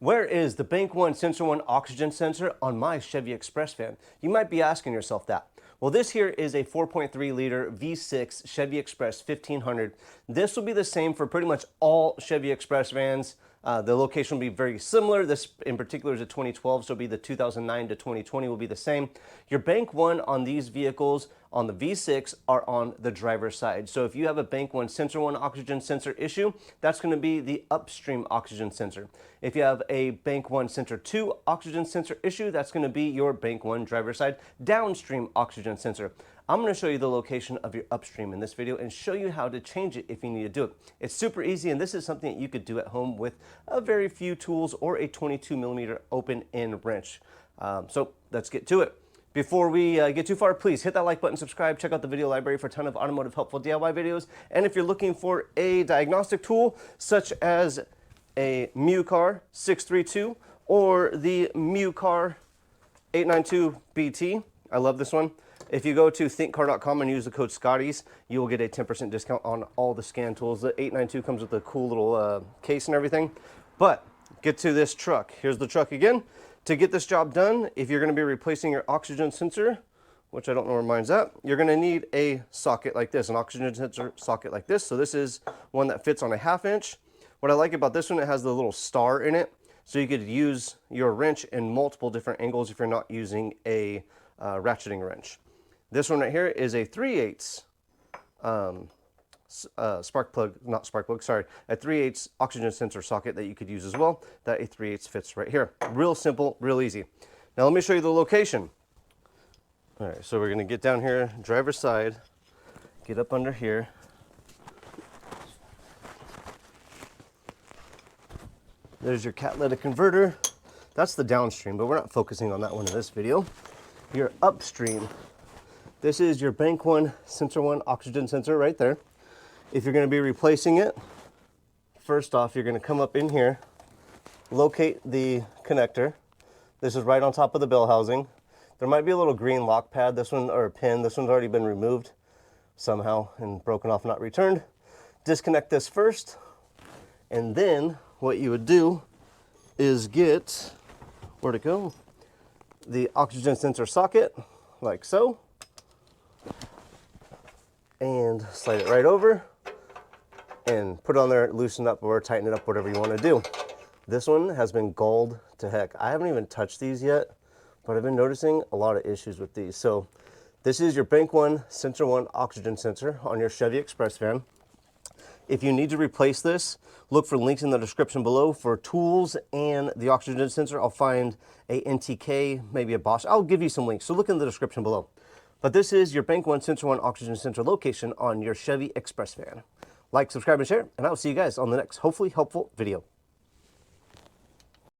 Where is the Bank 1 Sensor 1 oxygen sensor on my Chevy Express van? You might be asking yourself that. Well, this here is a 4.3 liter V6 Chevy Express 1500. This will be the same for pretty much all Chevy Express vans. The location will be very similar. This in particular is a 2012, so it'll be the 2009 to 2020 will be the same. Your Bank 1 on these vehicles on the V6 are on the driver's side. So if you have a Bank 1 Sensor 1 oxygen sensor issue, that's going to be the upstream oxygen sensor. If you have a Bank 1 Sensor 2 oxygen sensor issue, that's going to be your Bank 1 driver's side downstream oxygen sensor. I'm going to show you the location of your upstream in this video and show you how to change it if you need to do it. It's super easy, and this is something that you could do at home with a very few tools or a 22mm open end wrench. So let's get to it. Before we get too far, please hit that like button, subscribe, check out the video library for a ton of automotive helpful DIY videos. And if you're looking for a diagnostic tool such as a MewCar 632 or the MewCar 892BT, I love this one. If you go to thinkcar.com and use the code Scotties, you will get a 10% discount on all the scan tools. The 892 comes with a cool little case and everything. But get to this truck. Here's the truck again. To get this job done, if you're going to be replacing your oxygen sensor, which I don't know where mine's at, you're going to need a socket like this, an oxygen sensor socket like this. So this is one that fits on a 1/2 inch. What I like about this one, it has the little star in it. So you could use your wrench in multiple different angles if you're not using a ratcheting wrench. This one right here is a 3/8 spark plug, not spark plug, sorry, a 3/8 oxygen sensor socket that you could use as well. That a 3/8 fits right here. Real simple, real easy. Now let me show you the location. All right, so we're gonna get down here, driver's side, get up under here. There's your catalytic converter. That's the downstream, but we're not focusing on that one in this video. Your upstream. This is your Bank 1 Sensor 1 oxygen sensor right there. If you're going to be replacing it, first off, you're going to come up in here, locate the connector. This is right on top of the bell housing. There might be a little green lock pad, this one, or a pin. This one's already been removed somehow and broken off, not returned. Disconnect this first, and then what you would do is get, where'd it go? The oxygen sensor socket, like so. And slide it right over and put it on there, loosen up or tighten it up, whatever you want to do. This one has been gold to heck. I haven't even touched these yet, but I've been noticing a lot of issues with these. So this is your Bank 1 Sensor 1 oxygen sensor on your Chevy Express van. If you need to replace this, look for links in the description below for tools and the oxygen sensor. I'll find a NTK, maybe a Bosch. I'll give you some links, so look in the description below. But this is your Bank 1 Sensor 1 oxygen sensor location on your Chevy Express van. Like, subscribe, and share, and I will see you guys on the next hopefully helpful video.